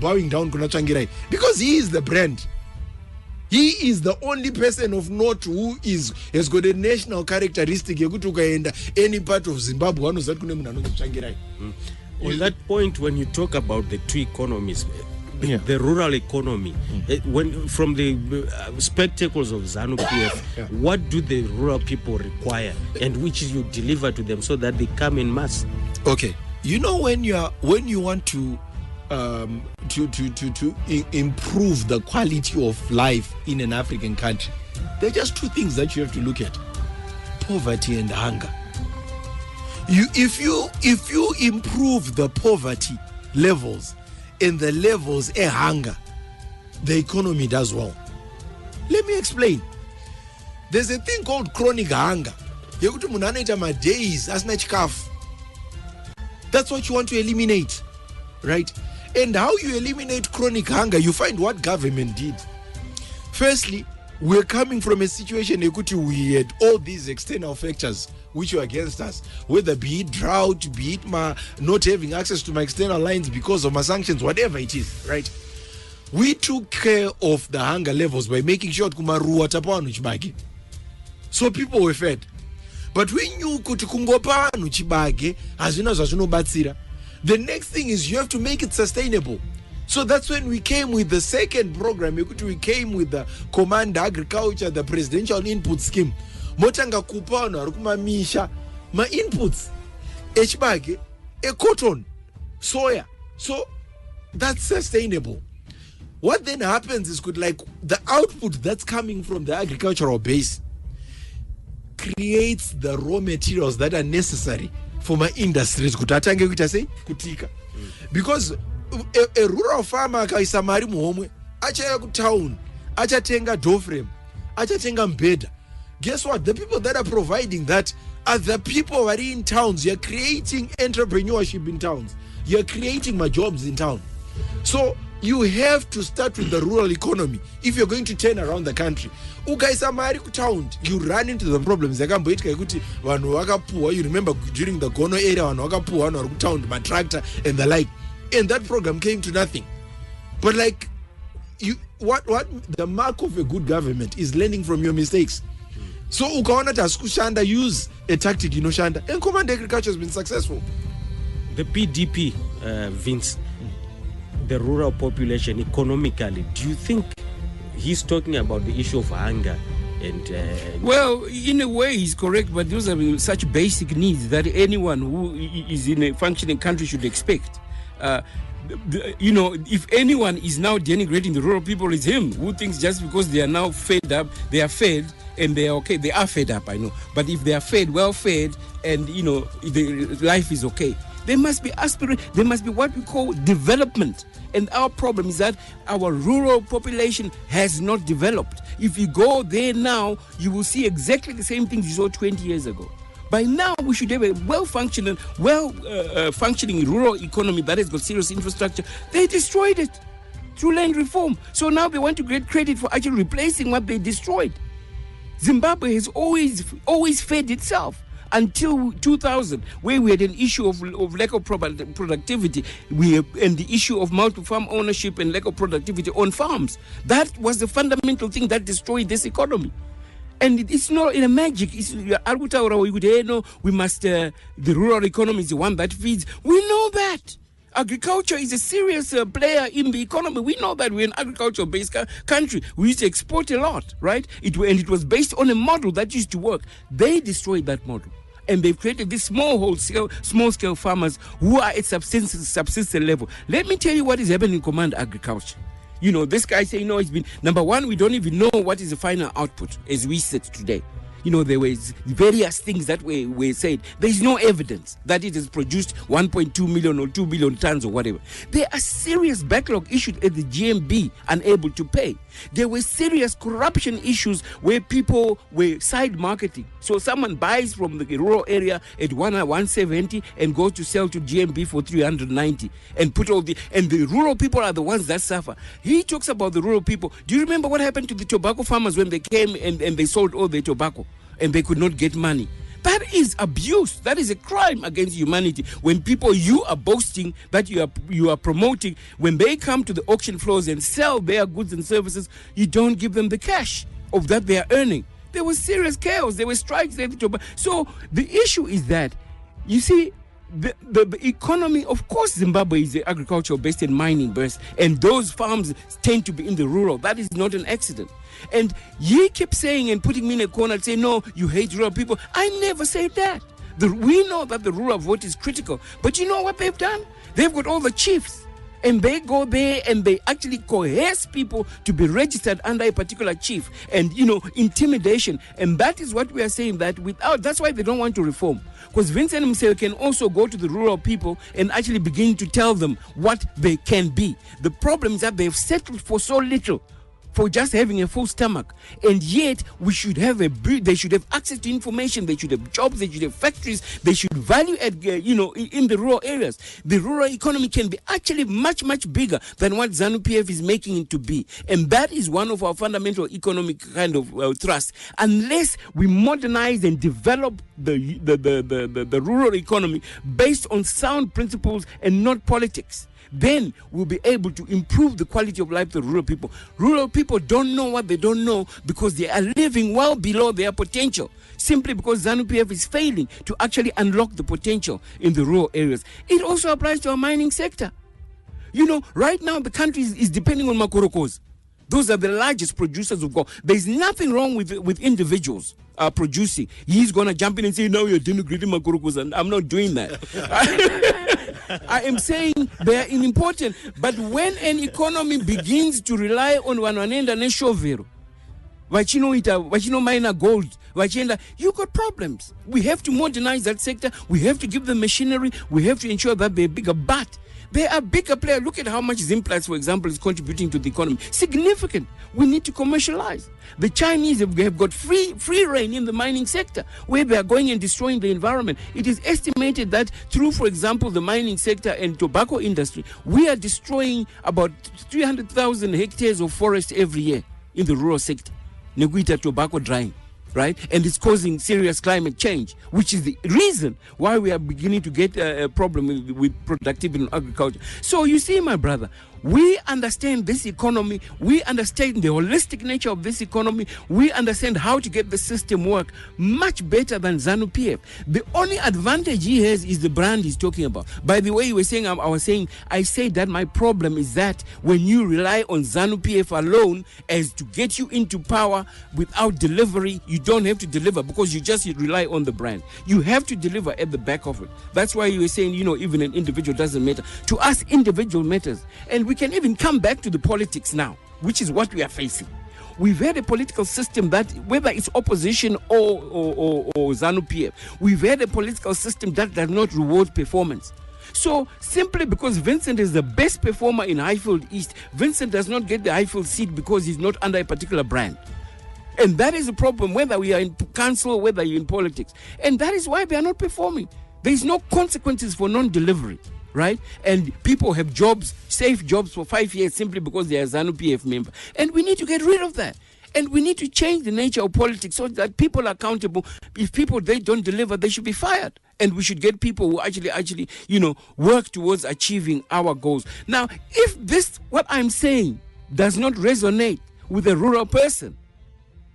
bowing down to Changirai. Because he is the brand. He is the only person of note who has got a national characteristic. Any part of Zimbabwe. On that point, when you talk about the two economies, the rural economy, when from the spectacles of ZANU-PF, what do the rural people require, and which you deliver to them so that they come in mass? Okay, you know, when you want to improve the quality of life in an African country, there are just two things that you have to look at: poverty and hunger. If you improve the poverty levels and the levels of hunger, the economy does well. Let me explain. There's a thing called chronic hunger. That's what you want to eliminate, right? And how you eliminate chronic hunger, you find what government did. Firstly, we're coming from a situation we had all these external factors which were against us, whether be it drought, be it not having access to my external lines because of my sanctions, whatever it is, right? We took care of the hunger levels by making sure so people were fed. But when you the next thing is you have to make it sustainable. So that's when we came with the second program. We came with the Command Agriculture, the Presidential Input Scheme. Motanga kupana rukuma misha ma inputs echbage, cotton, soya. So that's sustainable. What then happens is like the output that's coming from the agricultural base creates the raw materials that are necessary for my industries kutika. Because a rural farmer kaisa mari muhomwe achaya ku town achatenga door frame achatenga mbeda. Guess what? The people that are providing that are the people who are in towns. You're creating entrepreneurship in towns. You're creating my jobs in town. So you have to start with the rural economy if you're going to turn around the country. Town, you run into the problems. You remember during the Gono area, town, my tractor and the like. And that program came to nothing. But like, what the mark of a good government is learning from your mistakes. So ukaona tasikushanda, use a tactic inoshanda. And Command Agriculture has been successful. The PDP, Vince, the rural population economically, do you think he's talking about the issue of hunger? Well, in a way, he's correct, but those are such basic needs that anyone who is in a functioning country should expect. If anyone is now denigrating the rural people, it's him, who thinks just because they are now fed up, they are fed and they are okay. They are fed up, I know. But if they are fed, well fed, and, the life is okay, there must be there must be what we call development. And our problem is that our rural population has not developed. If you go there now, you will see exactly the same things you saw 20 years ago. By now, we should have a well-functioning rural economy that has got serious infrastructure. They destroyed it through land reform. So now they want to get credit for actually replacing what they destroyed. Zimbabwe has always fed itself until 2000, where we had an issue of lack of productivity, and the issue of multi-farm ownership and lack of productivity on farms. That was the fundamental thing that destroyed this economy. And it's not in a magic. We must, the rural economy is the one that feeds. We know that. Agriculture is a serious player in the economy. We know that we're an agriculture-based country. We used to export a lot, right? And it was based on a model that used to work. They destroyed that model. And they've created these small-scale farmers who are at subsistence level. Let me tell you what is happening in Command Agriculture. This guy saying, it's been, number one, we don't even know what is the final output as we sit today. There were various things that were said. There is no evidence that it has produced 1.2 million or 2 billion tons or whatever. There are serious backlog issues at the GMB unable to pay. There were serious corruption issues where people were side marketing. So someone buys from the rural area at 170 and goes to sell to GMB for 390 and and the rural people are the ones that suffer. He talks about the rural people. Do you remember what happened to the tobacco farmers when they came and they sold all their tobacco and they could not get money? That is abuse. That is a crime against humanity. When people you are boasting that you are promoting, when they come to the auction floors and sell their goods and services, you don't give them the cash of that they are earning. There was serious chaos. There were strikes. So the issue is that, you see, the economy, of course, Zimbabwe is agricultural based and mining based, and those farms tend to be in the rural. That is not an accident. And ye keep saying and putting me in a corner and say, no, you hate rural people. I never said that. We know that the rural vote is critical. But you know what they've done? They've got all the chiefs. And they go there and they actually coerce people to be registered under a particular chief. And, intimidation. And that is what we are saying, that that's why they don't want to reform. Because Vincent himself can also go to the rural people and actually begin to tell them what they can be. The problem is that they've settled for so little, for just having a full stomach, and yet they should have access to information, they should have jobs, they should have factories, they should value in the rural areas. The rural economy can be actually much, much bigger than what ZANU-PF is making it to be, and that is one of our fundamental economic kind of thrust. Unless we modernize and develop the rural economy based on sound principles and not politics, then we'll be able to improve the quality of life of the rural people. Rural people don't know what they don't know because they are living well below their potential, simply because ZANU-PF is failing to actually unlock the potential in the rural areas. It also applies to our mining sector. Right now the country is depending on Makorokos. Those are the largest producers of gold. There's nothing wrong with individuals producing. He's going to jump in and say, no, you're denigrating Makorokos, and I'm not doing that. I am saying they are important, but when an economy begins to rely on wananenda neshovero, vachino mine gold, you got problems. We have to modernize that sector. We have to give them machinery. We have to ensure that they're bigger. But they are bigger players. Look at how much Zimplats, for example, is contributing to the economy. Significant. We need to commercialize. The Chinese have got free reign in the mining sector, where they are going and destroying the environment. It is estimated that through, for example, the mining sector and tobacco industry, we are destroying about 300,000 hectares of forest every year in the rural sector. Neguita tobacco drying. right? And it's causing serious climate change, which is the reason why we are beginning to get a problem with productivity in agriculture. So you see, my brother, we understand this economy. We understand the holistic nature of this economy. We understand how to get the system work much better than ZANU-PF. The only advantage he has is the brand he's talking about. By the way, you were saying, I said that my problem is that when you rely on ZANU-PF alone as to get you into power without delivery, you don't have to deliver because you just rely on the brand. You have to deliver at the back of it. That's why you were saying, even an individual doesn't matter. To us, individual matters. And we can even come back to the politics now, which is what we are facing. We've had a political system that, whether it's opposition or ZANU-PF, we've had a political system that does not reward performance. So simply because Vincent is the best performer in Highfield East, Vincent does not get the Highfield seat because he's not under a particular brand. And that is the problem, whether we are in council, whether you're in politics. And that is why they are not performing. There is no consequences for non-delivery. Right? And people have jobs, safe jobs for 5 years simply because they are a ZANU-PF member. And we need to get rid of that. And we need to change the nature of politics so that people are accountable. If they don't deliver, they should be fired. And we should get people who actually, work towards achieving our goals. Now, if this, what I'm saying, does not resonate with a rural person,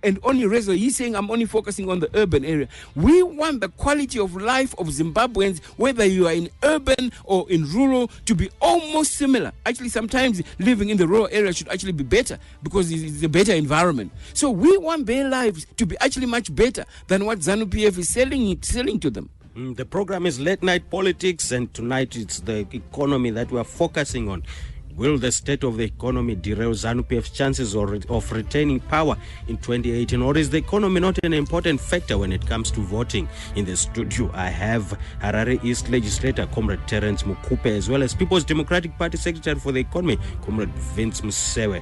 and only he's saying I'm only focusing on the urban area. We want the quality of life of Zimbabweans, whether you are in urban or in rural, to be almost similar. Actually, sometimes living in the rural area should actually be better because it's a better environment. So we want their lives to be actually much better than what ZANU-PF is selling to them. The program is Late Night Politics, and tonight it's the economy that we're focusing on. Will the state of the economy derail ZANU-PF's chances of retaining power in 2018? Or is the economy not an important factor when it comes to voting? In the studio, I have Harare East legislator, Comrade Terence Mukupe, as well as People's Democratic Party Secretary for the Economy, Comrade Vince Musewe.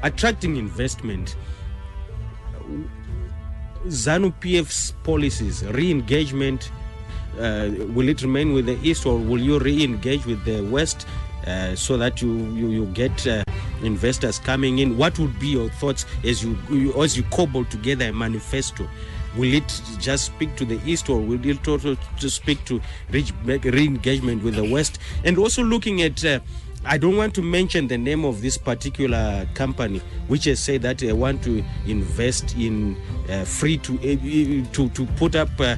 Attracting investment. ZANU-PF's policies, re-engagement, will it remain with the East, or will you re-engage with the West? So that you get investors coming in. What would be your thoughts as you cobble together a manifesto? Will it just speak to the East, or will it also just speak to re-engagement with the West? And also looking at, I don't want to mention the name of this particular company, which has said that they want to invest in to put up a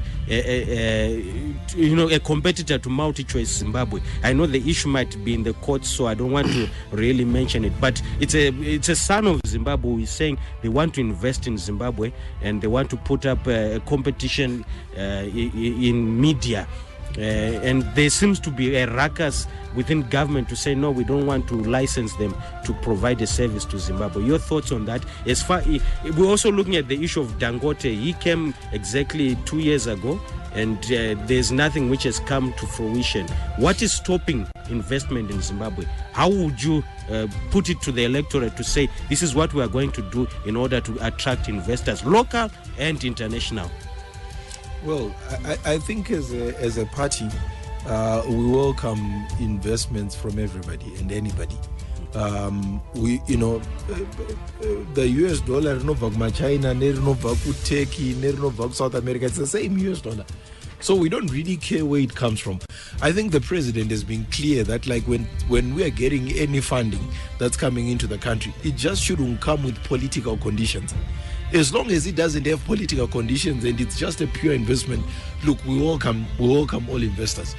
competitor to MultiChoice Zimbabwe. I know the issue might be in the courts, so I don't want to really mention it. But it's a son of Zimbabwe who is saying they want to invest in Zimbabwe and they want to put up a competition in media. And there seems to be a ruckus within government to say, no, we don't want to license them to provide a service to Zimbabwe. Your thoughts on that? We're also looking at the issue of Dangote. He came exactly 2 years ago, and there's nothing which has come to fruition. What is stopping investment in Zimbabwe? How would you put it to the electorate to say, this is what we are going to do in order to attract investors, local and international? Well, I think as a party, we welcome investments from everybody and anybody. The US dollar, China, Turkey, South America, it's the same US dollar. So we don't really care where it comes from. I think the president has been clear that when we are getting any funding that's coming into the country, it just shouldn't come with political conditions. As long as it doesn't have political conditions and it's just a pure investment, look, we welcome all investors.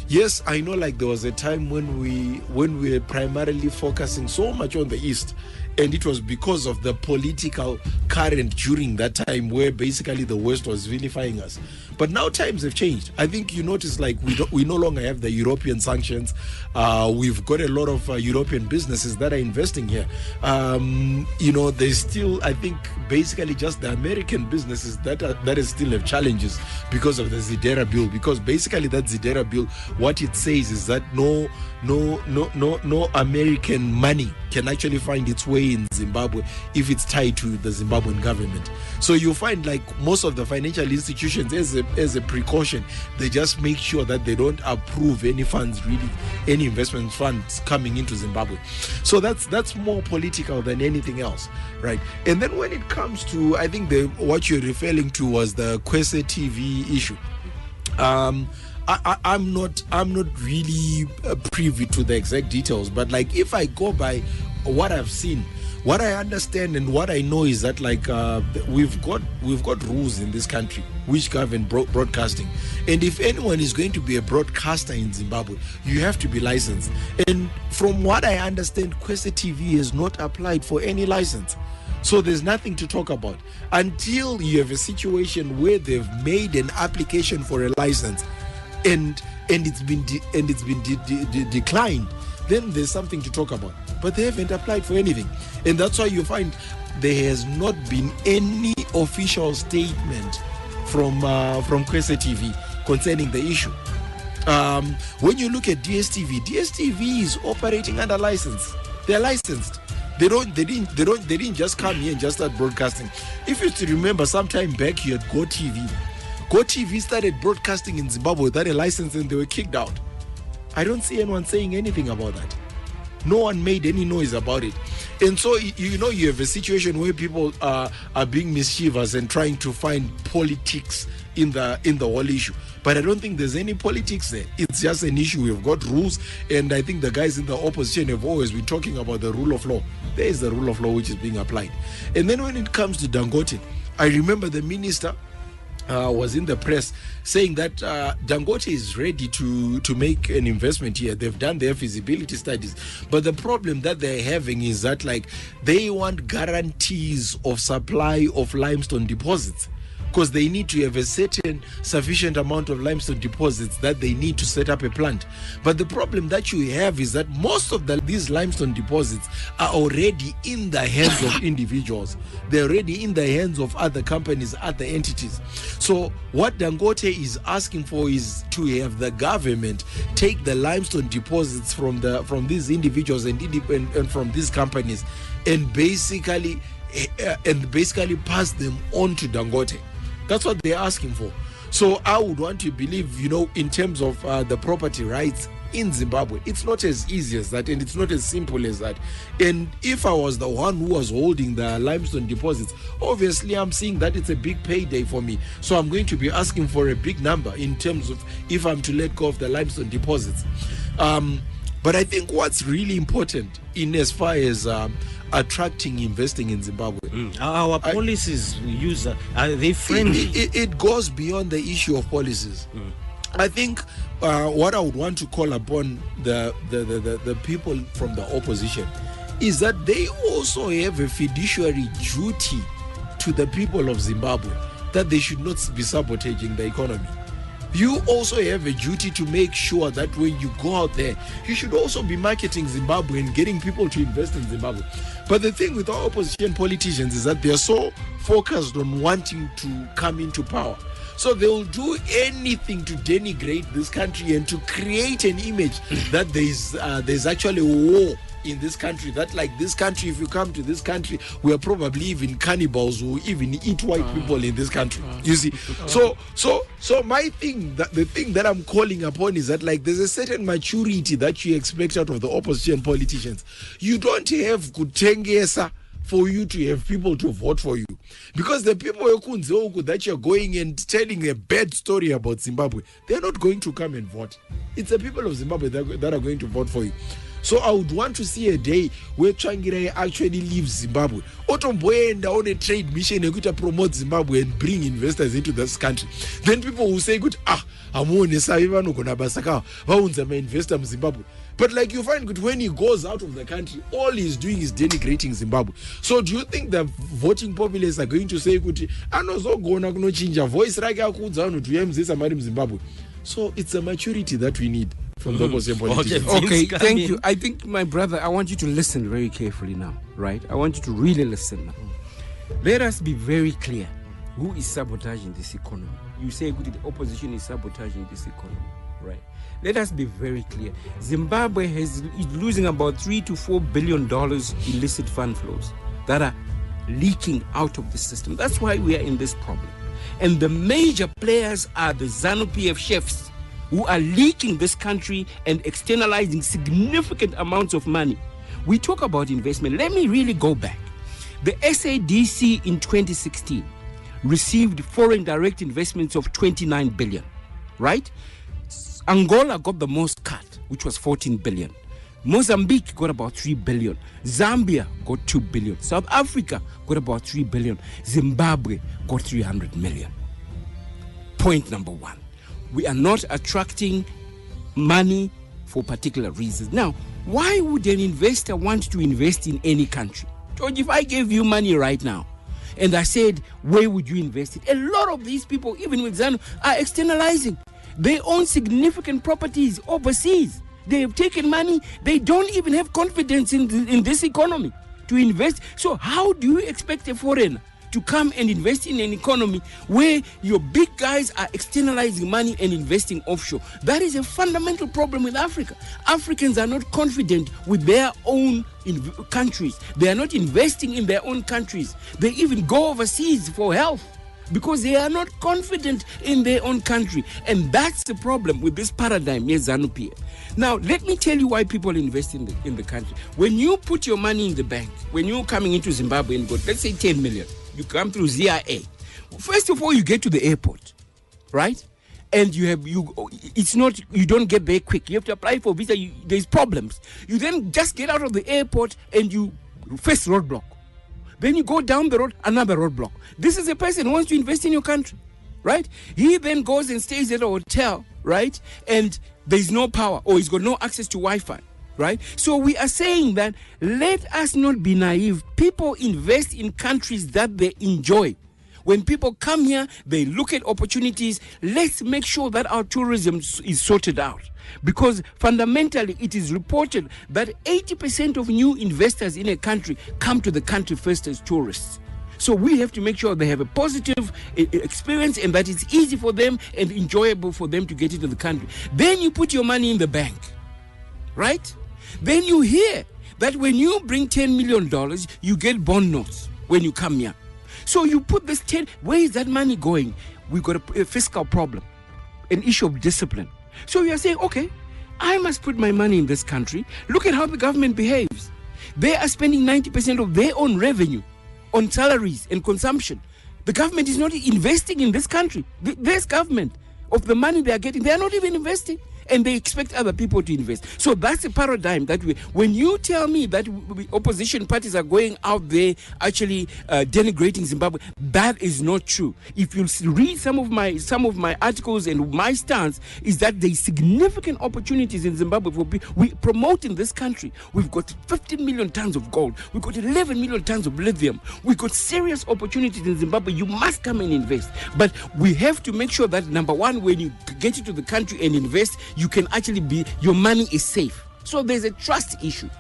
Yes, I know there was a time when we were primarily focusing so much on the East, and it was because of the political current during that time where basically the West was vilifying us. But now times have changed. I think you notice we no longer have the European sanctions. We've got a lot of European businesses that are investing here. There's still, I think, basically just the American businesses that still have challenges because of the Zidera bill. Because basically that Zidera bill, what it says is that no no American money can actually find its way in Zimbabwe if it's tied to the Zimbabwean government. So you find like most of the financial institutions, as a precaution, they just make sure that they don't approve any funds, really, any investment funds coming into Zimbabwe. So that's more political than anything else, right? And then when it comes to, I think what you're referring to was the Kwese TV issue. I'm not really privy to the exact details, but like if I go by what I've seen, what I understand and what I know is that like we've got rules in this country which govern broadcasting, and if anyone is going to be a broadcaster in Zimbabwe, you have to be licensed. And from what I understand, Kwese TV has not applied for any license. So there's nothing to talk about until you have a situation where they've made an application for a license and it's been declined. Then there's something to talk about. But they haven't applied for anything, and that's why you find there has not been any official statement from Kwese TV concerning the issue. When you look at DSTV is operating under license. They're licensed. They didn't just come here and just start broadcasting. If you remember, sometime back you had GoTV started broadcasting in Zimbabwe without a license and they were kicked out. I don't see anyone saying anything about that. No one made any noise about it. And so you have a situation where people are being mischievous and trying to find politics in the whole issue. But I don't think there's any politics there. It's just an issue. We've got rules, and I think the guys in the opposition have always been talking about the rule of law. There is the rule of law which is being applied. And then when it comes to Dangote, I remember the minister was in the press saying that Dangote is ready to make an investment here. They've done their feasibility studies, but the problem that they're having is that like they want guarantees of supply of limestone deposits, because they need to have a certain sufficient amount of limestone deposits that they need to set up a plant. But the problem that you have is that most of these limestone deposits are already in the hands of individuals. They're already in the hands of other companies, other entities. So what Dangote is asking for is to have the government take the limestone deposits from these individuals and from these companies and basically pass them on to Dangote. That's what they're asking for. So I would want to believe, in terms of the property rights in Zimbabwe, it's not as easy as that, and it's not as simple as that. And if I was the one who was holding the limestone deposits, obviously I'm seeing that it's a big payday for me. So I'm going to be asking for a big number in terms of if I'm to let go of the limestone deposits. But I think what's really important in as far as attracting investing in Zimbabwe, our policies are they friendly? It goes beyond the issue of policies. I think what I would want to call upon the people from the opposition is that they also have a fiduciary duty to the people of Zimbabwe, that they should not be sabotaging the economy. You also have a duty to make sure that when you go out there, you should also be marketing Zimbabwe and getting people to invest in Zimbabwe. But the thing with our opposition politicians is that they're so focused on wanting to come into power. So they will do anything to denigrate this country and to create an image that there's actually a war in this country, that like this country, if you come to this country, we are probably even cannibals who even eat white people in this country. You see, so my thing, the thing that I'm calling upon is that like there's a certain maturity that you expect out of the opposition politicians. You don't have kutengesa for you to have people to vote for you, because the people that you're going and telling a bad story about Zimbabwe, they're not going to come and vote. It's the people of Zimbabwe that are going to vote for you. So I would want to see a day where Tsvangirai actually leaves Zimbabwe. Otomboenda on a trade mission to promote Zimbabwe and bring investors into this country. Then people will say, I'm on a investor in Zimbabwe. But like you find good, when he goes out of the country, all he's doing is denigrating Zimbabwe. So do you think the voting populace are going to say, voice Zimbabwe? So it's a maturity that we need from the opposition politicians. Okay, thank you. I think, my brother, I want you to listen very carefully now, right? I want you to really listen now. Let us be very clear. Who is sabotaging this economy? You say the opposition is sabotaging this economy. right? Let us be very clear. Zimbabwe is losing about $3 to $4 billion illicit fund flows that are leaking out of the system. That's why we are in this problem. And the major players are the ZANU-PF chefs who are leaking this country and externalizing significant amounts of money. We talk about investment. Let me really go back. The SADC in 2016 received foreign direct investments of 29 billion, right? Angola got the most cut, which was 14 billion. Mozambique got about 3 billion. Zambia got 2 billion. South Africa got about 3 billion. Zimbabwe got 300 million. Point number one. We are not attracting money for particular reasons. Now, why would an investor want to invest in any country? George, if I gave you money right now and I said, where would you invest it? A lot of these people, even with ZANU, are externalizing. They own significant properties overseas. They have taken money. They don't even have confidence in this economy to invest. So how do you expect a foreigner to come and invest in an economy where your big guys are externalizing money and investing offshore? That is a fundamental problem with Africa. Africans are not confident with their own countries. They are not investing in their own countries. They even go overseas for health because they are not confident in their own country. And that's the problem with this paradigm here, ZANU-PF. Now, let me tell you why people invest in the country. When you put your money in the bank, when you're coming into Zimbabwe and go, let's say 10 million, you come through ZIA. First of all, you get to the airport, right? And you don't get there quick. You have to apply for visa. There's problems. You then just get out of the airport and you face roadblock. Then you go down the road, another roadblock. This is a person who wants to invest in your country, right? He then goes and stays at a hotel, right? And there's no power, or he's got no access to Wi-Fi, right? So we are saying that let us not be naive. People invest in countries that they enjoy. When people come here, they look at opportunities. Let's make sure that our tourism is sorted out. Because fundamentally, it is reported that 80% of new investors in a country come to the country first as tourists. So we have to make sure they have a positive experience and that it's easy for them and enjoyable for them to get into the country. Then you put your money in the bank, right? Then you hear that when you bring $10 million, you get bond notes when you come here. So you put this 10, where is that money going? We've got a fiscal problem, an issue of discipline. So you are saying, okay, I must put my money in this country. Look at how the government behaves. They are spending 90% of their own revenue on salaries and consumption. The government is not investing in this country. This government, of the money they are getting, they are not even investing. And they expect other people to invest. So that's a paradigm that when you tell me that opposition parties are going out there actually denigrating Zimbabwe, that is not true. If you read some of my articles, and my stance is that there is significant opportunities in Zimbabwe for people. We promote in this country. We've got 15 million tons of gold. We've got 11 million tons of lithium. We've got serious opportunities in Zimbabwe. You must come and invest. But we have to make sure that, number one, when you get into the country and invest, you can actually your money is safe. So there's a trust issue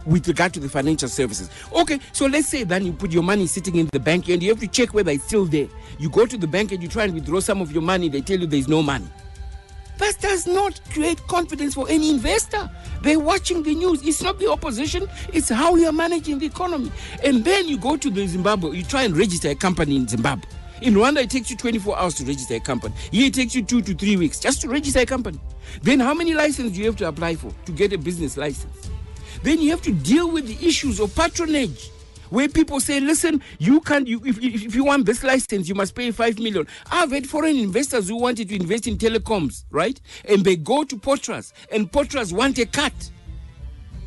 with regard to the financial services. Okay, so let's say then you put your money sitting in the bank and you have to check whether it's still there. You go to the bank and you try and withdraw some of your money. They tell you there's no money. That does not create confidence for any investor. They're watching the news. It's not the opposition. It's how you're managing the economy. And then you go to the Zimbabwe. You try and register a company in Zimbabwe. In Rwanda, it takes you 24 hours to register a company. Here, it takes you 2 to 3 weeks just to register a company. Then how many licenses do you have to apply for to get a business license? Then you have to deal with the issues of patronage, where people say, listen, if you want this license, you must pay 5 million. I've had foreign investors who wanted to invest in telecoms, right? And they go to Potras, and Potras want a cut.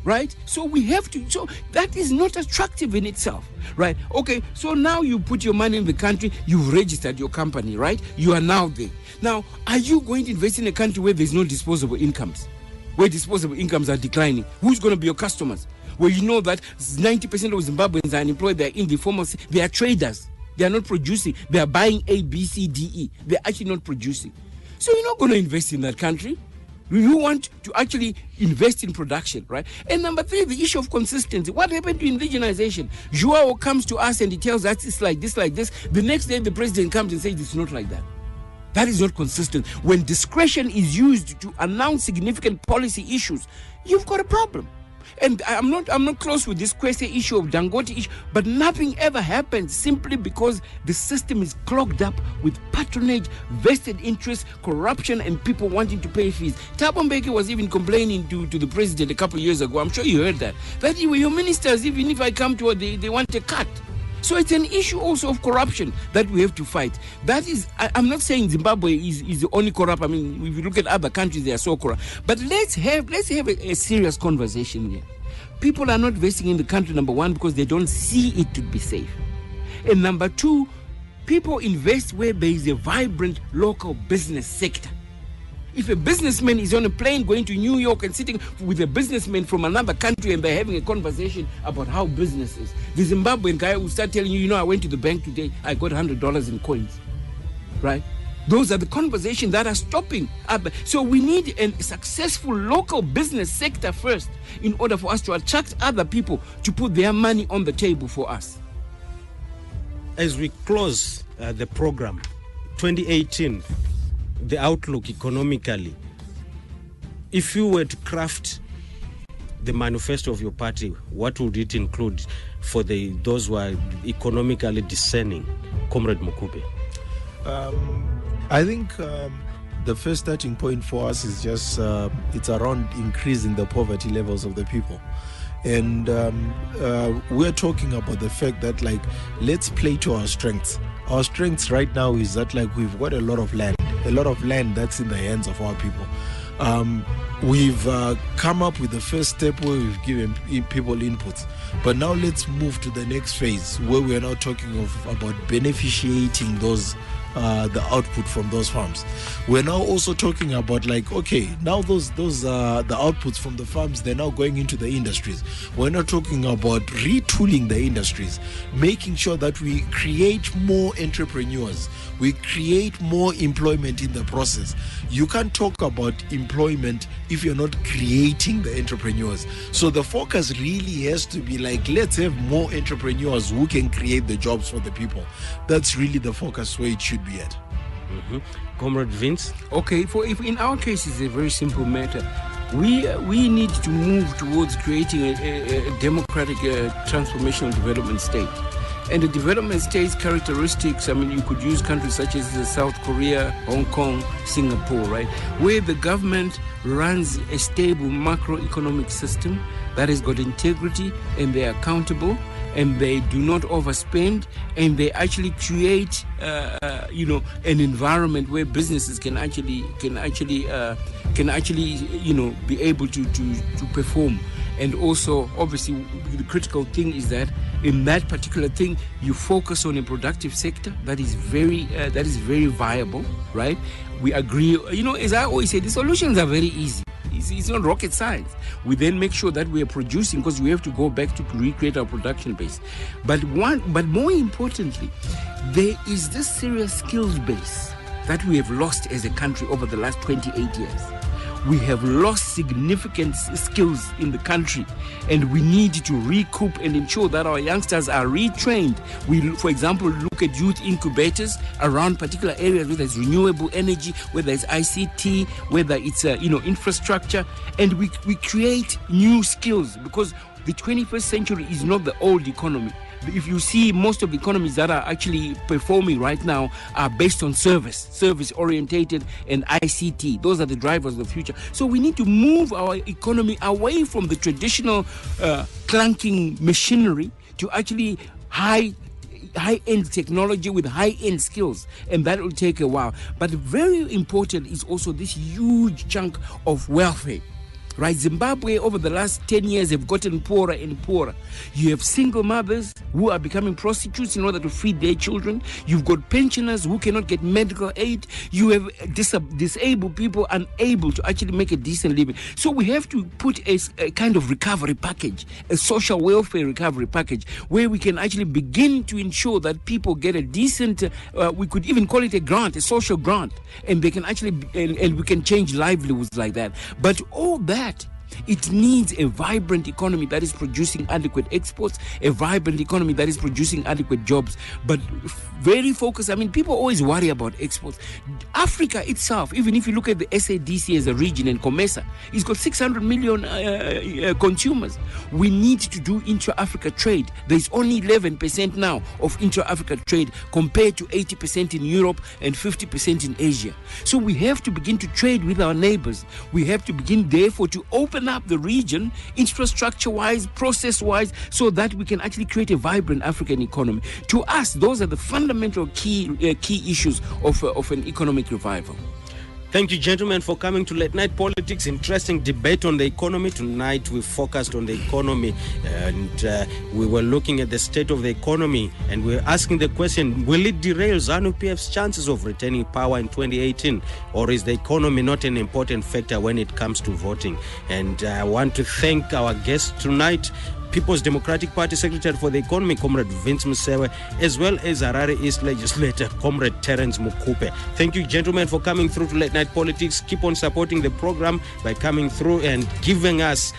Right? So we have to, so that is not attractive in itself, right? Okay, so now you put your money in the country, you've registered your company, right? You are now there. Now, are you going to invest in a country where there's no disposable incomes? Where disposable incomes are declining? Who's going to be your customers? Where you know that 90% of Zimbabweans are unemployed, they're in the form of, they are traders. They are not producing. They are buying A, B, C, D, E. They're actually not producing. So you're not going to invest in that country. You want to actually invest in production, right? And number 3, the issue of consistency. What happened to indigenization? Joao comes to us and he tells us it's like this, like this. The next day, the president comes and says it's not like that. That is not consistent. When discretion is used to announce significant policy issues, you've got a problem. And I'm not close with this question issue of Dangote issue, but nothing ever happens simply because the system is clogged up with patronage, vested interests, corruption, and people wanting to pay fees. Thabo Mbeki was even complaining to the president a couple of years ago. I'm sure you heard that your ministers, even if I come to they want a cut. So it's an issue also of corruption that we have to fight. That is, I'm not saying Zimbabwe is the only corrupt. I mean, if you look at other countries, they are so corrupt. But let's have a serious conversation here. People are not investing in the country, number one, because they don't see it to be safe. And number two, people invest where there is a vibrant local business sector. If a businessman is on a plane going to New York and sitting with a businessman from another country and they're having a conversation about how business is, the Zimbabwean guy will start telling you, I went to the bank today, I got $100 in coins, right? Those are the conversations that are stopping up. So we need a successful local business sector first in order for us to attract other people to put their money on the table for us. As we close the program, 2018, the outlook economically, if you were to craft the manifesto of your party, what would it include for those who are economically discerning? Comrade Mukupe. I think the first starting point for us is just it's around increasing the poverty levels of the people. And we're talking about the fact that, like, let's play to our strengths. Our strengths right now is that, like, we've got a lot of land that's in the hands of our people. We've come up with the first step where we've given people inputs. But now let's move to the next phase where we're now talking about beneficiating those the output from those farms. We're now also talking about, like, okay, now those the outputs from the farms, they're now going into the industries. We're not talking about retooling the industries, making sure that we create more entrepreneurs, we create more employment in the process. You can't talk about employment if you're not creating the entrepreneurs. So the focus really has to be like, let's have more entrepreneurs who can create the jobs for the people. That's really the focus where it should be at. Mm-hmm. Comrade Vince? Okay, if in our case it's a very simple matter. We need to move towards creating a democratic transformational development state. And the development state's characteristics, I mean, you could use countries such as South Korea, Hong Kong, Singapore, right? Where the government runs a stable macroeconomic system that has got integrity and they're accountable and they do not overspend and they actually create, an environment where businesses can actually be able to perform. And also, obviously, the critical thing is that in that particular thing, you focus on a productive sector that is very viable, right? We agree. As I always say, the solutions are very easy. It's not rocket science. We then make sure that we are producing, because we have to go back to recreate our production base. But more importantly, there is this serious skills base that we have lost as a country over the last 28 years. We have lost significant skills in the country, and we need to recoup and ensure that our youngsters are retrained. We, for example, look at youth incubators around particular areas, whether it's renewable energy, whether it's ICT, whether it's infrastructure, and we create new skills, because the 21st century is not the old economy. If you see, most of the economies that are actually performing right now are based on service orientated and ICT. Those are the drivers of the future. So we need to move our economy away from the traditional clunking machinery to actually high-end technology with high-end skills, and that will take a while. But very important is also this huge chunk of welfare. Right, Zimbabwe over the last 10 years have gotten poorer and poorer. You have single mothers who are becoming prostitutes in order to feed their children. You've got pensioners who cannot get medical aid. You have disabled people unable to actually make a decent living. So we have to put a kind of recovery package, a social welfare recovery package, where we can actually begin to ensure that people get a decent, we could even call it a grant, a social grant, and they can actually, and we can change livelihoods like that. But all that It needs a vibrant economy that is producing adequate exports, a vibrant economy that is producing adequate jobs, but very focused. I mean, people always worry about exports. Africa itself, even if you look at the SADC as a region and COMESA, it's got 600 million consumers. We need to do intra-Africa trade. There's only 11% now of intra-Africa trade compared to 80% in Europe and 50% in Asia. So we have to begin to trade with our neighbors. We have to begin, therefore, to open up the region infrastructure-wise, process-wise, so that we can actually create a vibrant African economy. To us, those are the fundamental key issues of an economic revival. Thank you, gentlemen, for coming to Late Night Politics. Interesting debate on the economy. Tonight we focused on the economy, and we were looking at the state of the economy, and we were asking the question, will it derail ZANU-PF's chances of retaining power in 2018, or is the economy not an important factor when it comes to voting? And I want to thank our guest tonight, People's Democratic Party Secretary for the Economy, Comrade Vince Musewe, as well as Harare East Legislator, Comrade Terence Mukupe. Thank you, gentlemen, for coming through to Late Night Politics. Keep on supporting the program by coming through and giving us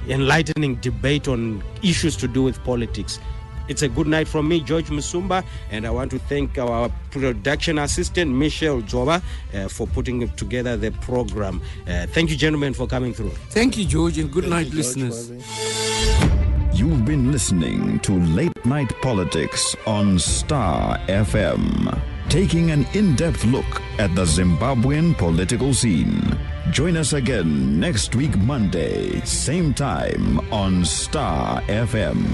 enlightening debate on issues to do with politics. It's a good night from me, George Musumba, and I want to thank our production assistant, Michelle Joba, for putting together the program. Thank you, gentlemen, for coming through. Thank you, George, and good night, listeners. You've been listening to Late Night Politics on Star FM, taking an in-depth look at the Zimbabwean political scene. Join us again next week, Monday, same time on Star FM.